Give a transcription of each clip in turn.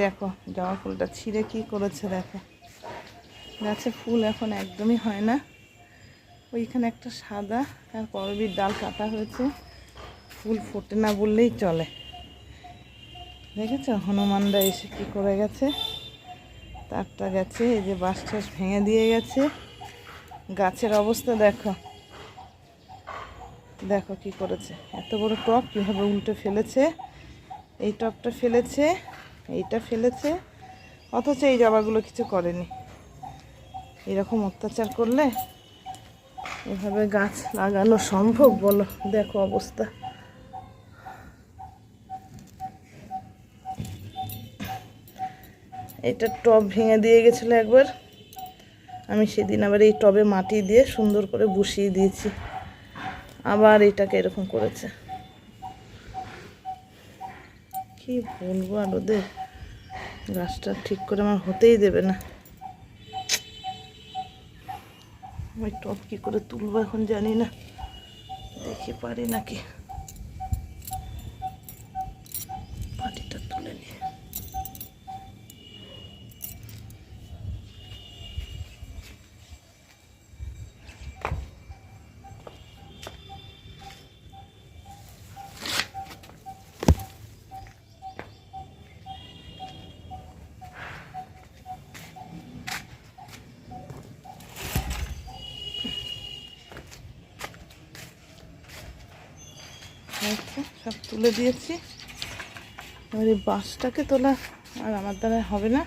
দেখো জবা ফুলটা ছিঁড়ে কি করেছে দেখো। গাছে ফুল এখন একদমই হয় না। ওইখানে একটা সাদা আর করবীর ডাল কাটা হয়েছে, ফুল ফোটে না বললেই চলে। দেখেছো হনুমানরা এসে কি করে গেছে, তারটা গেছে। এই যে বাঁশ টাস ভেঙে দিয়ে গেছে। গাছের অবস্থা দেখো, দেখো কি করেছে। এত বড় টব কীভাবে উল্টে ফেলেছে। এই টবটা ফেলেছে, এইটা ফেলেছে, অথচ এই জবাগুলো কিছু করেনি। এরকম অত্যাচার করলে এভাবে গাছ লাগানো সম্ভব বলো? দেখো অবস্থা। এটা টব ভেঙে দিয়ে গেছিলো একবার, আমি সেদিন আবার এই টবে মাটি দিয়ে সুন্দর করে বসিয়ে দিয়েছি। আবার এটাকে এরকম করেছে। কি বলবো আর ওদের, গাছটা ঠিক করে আমার হতেই দেবে না। ওই টব কী করে তুলবো এখন জানি না, দেখি পারি নাকি। মাটিটা তুলে নিয়ে সব তুলে দিয়েছি। এবার এই বাঁশটাকে তোলা আর আমার দ্বারা হবে না,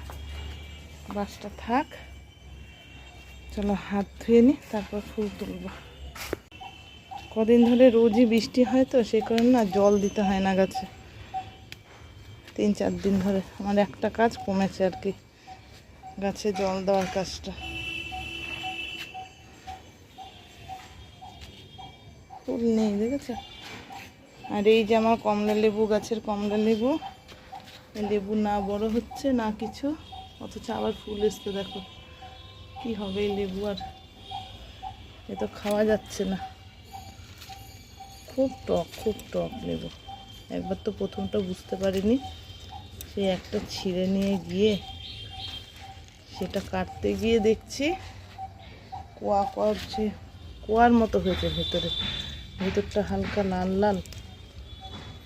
বাঁশটা থাক। চলো হাত ধুয়ে নিই, তারপর ফুল তুলব। কদিন ধরে রোজই বৃষ্টি হয় তো সেই কারণে না জল দিতে হয় না গাছে। 3-4 দিন ধরে আমার একটা কাজ কমেছে আর কি, গাছে জল দেওয়ার কাজটা। ফুল নেই দেখেছো। আর এই যে আমার কমলা লেবু, গাছের কমলা লেবু, লেবু না বড় হচ্ছে না কিছু, অথচ আবার ফুল এসছে। দেখো কি হবে এই লেবু, আর এ তো খাওয়া যাচ্ছে না। খুব টক লেবু। একবার তো প্রথমটা বুঝতে পারিনি, সে একটা ছিঁড়ে নিয়ে গিয়ে সেটা কাটতে গিয়ে দেখছি কোয়া করছে, কোয়ার মতো হয়েছে ভেতরটা হালকা লাল লাল।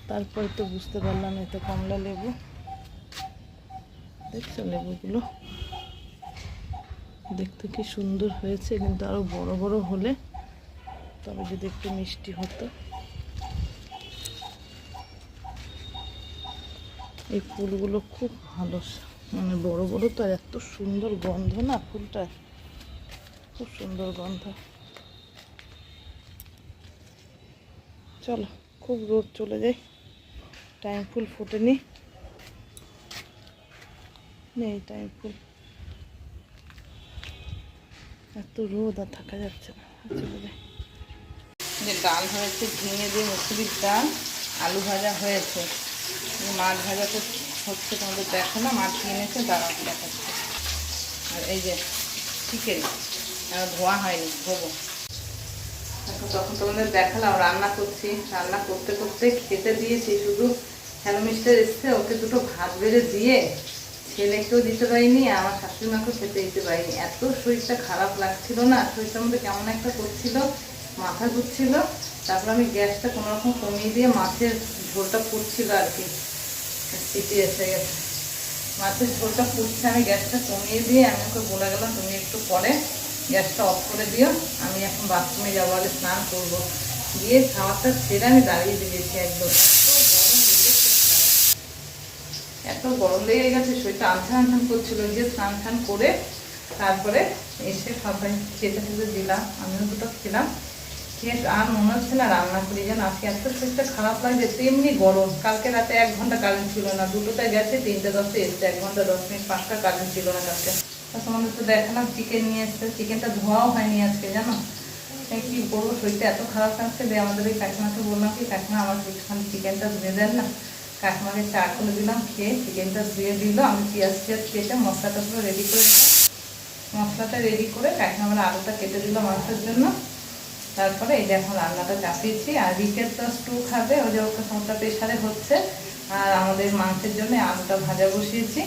তারপরে তো বুঝতে পারলাম এটা কমলা লেবু। দেখছো লেবুগুলো দেখতে কি সুন্দর হয়েছে, কিন্তু আরো বড় বড় হলে তবে যদি একটু মিষ্টি হতো। এই ফুলগুলো খুব ভালো, মানে বড় বড় তো, এত সুন্দর গন্ধ না ফুলটা, খুব সুন্দর গন্ধ। চলো খুব রোদ চলে যায়, টাইম ফুল ফোটেনি, নেই টাইম ফুল। এত রোদ আর থাকা যাচ্ছে না, চলে যায়। যে ডাল হয়েছে ঝিঙে দিয়ে মুসুরির ডাল, আলু ভাজা হয়েছে, মাছ ভাজা তো হচ্ছে, তোমাদের দেখো না, মাছ কিনেছে দাঁড়াও দেখাচ্ছে। আর এই যে চিকেন ধোয়া হয়নি, ধোবো। এখন তখন তোমাদের দেখালাম রান্না করছি, রান্না করতে করতে খেতে দিয়েছি। শুধু হ্যালো মিস্টার এসছে, ওকে দুটো ভাত বেড়ে দিয়ে ছেলেকেও দিতে পারিনি, আমার শাশুড়ি মাকেও খেতে দিতে পারিনি। এত শরীরটা খারাপ লাগছিল না, শরীরটার মধ্যে কেমন একটা করছিল, মাথা ঘুরছিল। তারপর আমি গ্যাসটা কোনোরকম কমিয়ে দিয়ে মাছের ঝোলটা ফুটছিল আর কি, সিটি এসে গেছে, মাছের ঝোলটা ফুটছে, আমি গ্যাসটা কমিয়ে দিয়ে আমি ওকে বলে গেলাম তুমি একটু পরে গ্যাসটা অফ করে দিও, আমি এখন বাথরুমে যাবো, আগে স্নান করবো। দিয়ে খাওয়াটা ছেড়ে আমি দাঁড়িয়ে দিয়েছি একদম। এত গরম লেগে গেছে, শরীরটা আনছান করছিল। যে স্নান টান করে তারপরে এসে খাবার খেতে খেতে দিলাম, আমিও দুটো খেলাম। খেয়ে আর মনে হচ্ছে না রান্না করি, যেন আজকে এত শরীরটা খারাপ লাগছে। তেমনি গরম, কালকে রাতে 1 ঘন্টা কারেন্ট ছিল না, 2টোতে গেছে, 3টে 10-এ এসছে, 1 ঘন্টা 10 মিনিট 5টা কারেন্ট ছিল না কালকে। তোমাদের তো দেখালাম চিকেন নিয়ে এসছে, চিকেনটা ধোয়াও হয়নি আজকে, জানো কি করবো, শরীরটা এত খারাপ লাগছে। দিয়ে আমাদের এই কাকিমাকে বললাম কি কাকিমা আমার চিকেনটা ধুয়ে দেন না। কাকিমাকে চা করে দিলাম, খেয়ে চিকেনটা ধুয়ে দিল। আমি পেঁয়াজ কেটে মশলাটা পুরো রেডি করে দিলাম। মশলাটা রেডি করে কাকিমা আমার আলুটা কেটে দিল মাংসের জন্য। তারপরে এই যে এখন রান্নাটা চাপিয়েছি। আর রিকের তো স্টু খাবে, ওই যে ওকে সমস্যা প্রেশারে হচ্ছে, আর আমাদের মাংসের জন্য আলুটা ভাজা বসিয়েছি।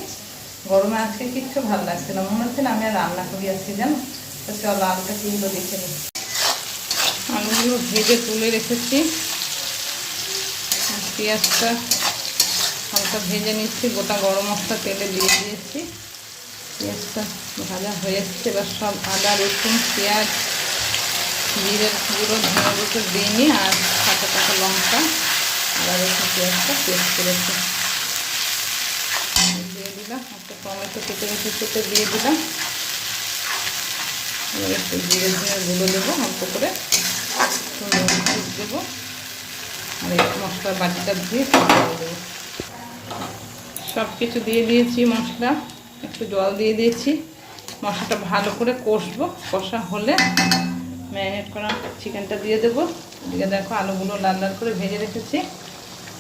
গরমে আজকে কিচ্ছু ভালো লাগছে না, মনে হচ্ছে না আমি আর রান্না করি আজকে, জানো। তো চলো আলুটা কিনলো দেখে নিই। আলুগুলো ভেজে তুলে রেখেছি, পেঁয়াজটা হালকা ভেজে নিচ্ছি, গোটা গরম মশলা তেলে দিয়ে দিয়েছি। পেঁয়াজটা ভাজা হয়ে এসছে, এবার সব আদা রসুন পেঁয়াজ জিরের গুঁড়ো ধনে গুঁড়ো দিয়ে নিই, আর কাঁচা কাঁচা লঙ্কা আদা রসুন পেঁয়াজটা পেস্ট করেছি দিয়ে দিলাম। একটা টমেটো কেটে কেটে দিয়ে দিলাম। এবার একটু জিরে ধনে গুঁড়ো দেবো অল্প করে, দেবো, আর এই মশলার বাটিটা দিয়ে দেবো। সব কিছু দিয়ে দিয়েছি, মশলা একটু জল দিয়ে দিয়েছি। মশলাটা ভালো করে কষবো, কষা হলে ম্যারিনেট করা চিকেনটা দিয়ে দেবো। এদিকে দেখো আলুগুলো লাল লাল করে ভেজে রেখেছি।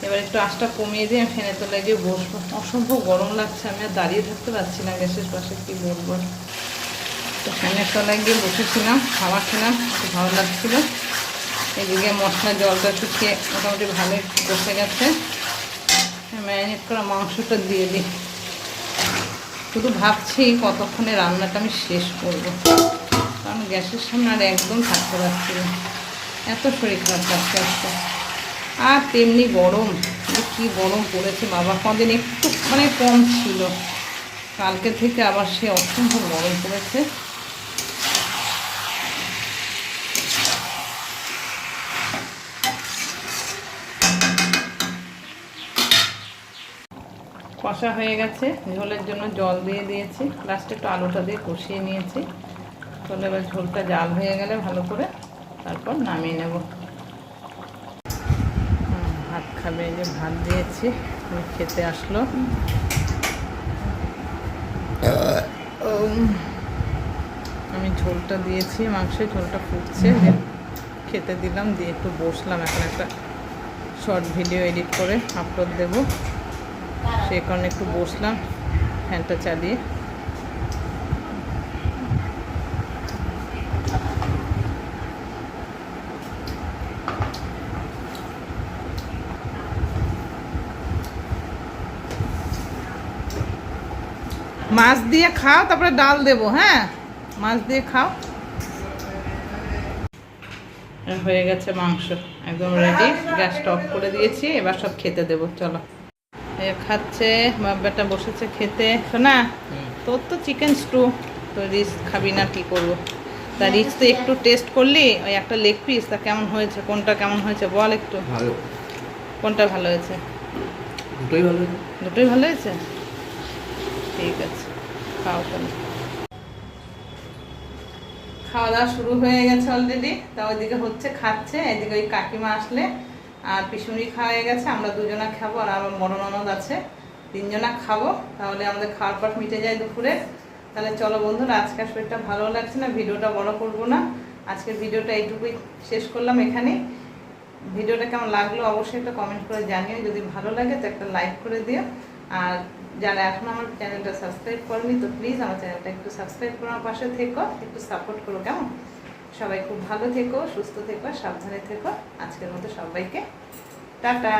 এবার একটু আঁচটা কমিয়ে দিয়ে আমি ফ্যানের তলায় গিয়ে বসবো। অসম্ভব গরম লাগছে, আমি আর দাঁড়িয়ে থাকতে পারছি না গ্যাসের পাশে, কি বলবো। তো ফ্যানের তলায় গিয়ে বসেছিলাম, খাবার খেলাম, একটু ভালো লাগছিলো। এদিকে মশলা জলটা শুকিয়ে মোটামুটি ভালোই বসে গেছে। ম্যারিনেট করা মাংসটা দিয়ে দিই। শুধু ভাবছি কতক্ষণে রান্নাটা আমি শেষ করবো, কারণ গ্যাসের সামনে আর একদম থাকতে পারছি না, এত শরীর খারাপ লাগছে আজকে। আর তেমনি গরম, কি গরম পড়েছে বাবা, কদিন একটু মানে কম ছিল, কালকে থেকে আবার সে অসম্ভব গরম পড়েছে। কষা হয়ে গেছে, ঝোলের জন্য জল দিয়ে দিয়েছি, লাস্টে একটু আলুটা দিয়ে কষিয়ে নিয়েছি। তাহলে এবার ঝোলটা জাল হয়ে গেলে ভালো করে তারপর নামিয়ে নেব। ভাত খাবে, যে ভাত দিয়েছি, খেতে আসলো। আমি ঝোলটা দিয়েছি, মাংসের ঝোলটা ফুটছে, খেতে দিলাম, দিয়ে একটু বসলাম। এখন একটা শর্ট ভিডিও এডিট করে আপলোড দেবো, সেই কারণে একটু বসলাম ফ্যানটা চালিয়ে। মাছ দিয়ে খাও, তারপরে ডাল দেবো। হ্যাঁ, মাছ দিয়ে খাও। হয়ে গেছে মাংস, একদম রেডি। গ্যাসটা অফ করে দিয়েছি, এবার সব খেতে দেবো। চলো, খাচ্ছে, বাবাটা বসেছে খেতে। শোনা, তোর তো চিকেন স্টু, তো রিচ খাবি না, কি করবো। তা রিচ তো একটু টেস্ট করলি, ওই একটা লেগ পিস, তা কেমন হয়েছে, কোনটা কেমন হয়েছে বল একটু। ভালো। কোনটা ভালো হয়েছে? দুটোই ভালো হয়েছে। দুটোই ভালো হয়েছে, ঠিক আছে, খাও তাহলে। খাওয়া দাওয়া শুরু হয়ে গেছে অলরেডি, তা ওইদিকে হচ্ছে খাচ্ছে, এদিকে ওই কাকিমা আসলে আর পিসুনি খাওয়া হয়ে গেছে, আমরা দুজনা খাবো, আর আমার বড় ননদ আছে, তিনজনা খাবো, তাহলে আমাদের খাওয়ার পাট মিটে যায় দুপুরে। তাহলে চলো বন্ধুরা, আজকের শরীরটা ভালো লাগছে না, ভিডিওটা বড় করবো না, আজকের ভিডিওটা এইটুকুই শেষ করলাম এখানে। ভিডিওটা কেমন লাগলো অবশ্যই একটা কমেন্ট করে জানিও, যদি ভালো লাগে তো একটা লাইক করে দিও, আর যারা এখন আমার চ্যানেলটা সাবস্ক্রাইব করেনি তো প্লিজ আমার চ্যানেলটা একটু সাবস্ক্রাইব করে আমার পাশে থেকো, একটু সাপোর্ট করো, কেমন। সবাই খুব ভালো থেকো, সুস্থ থেকো, সাবধানে থেকো। আজকের মতো সবাইকে টাটা।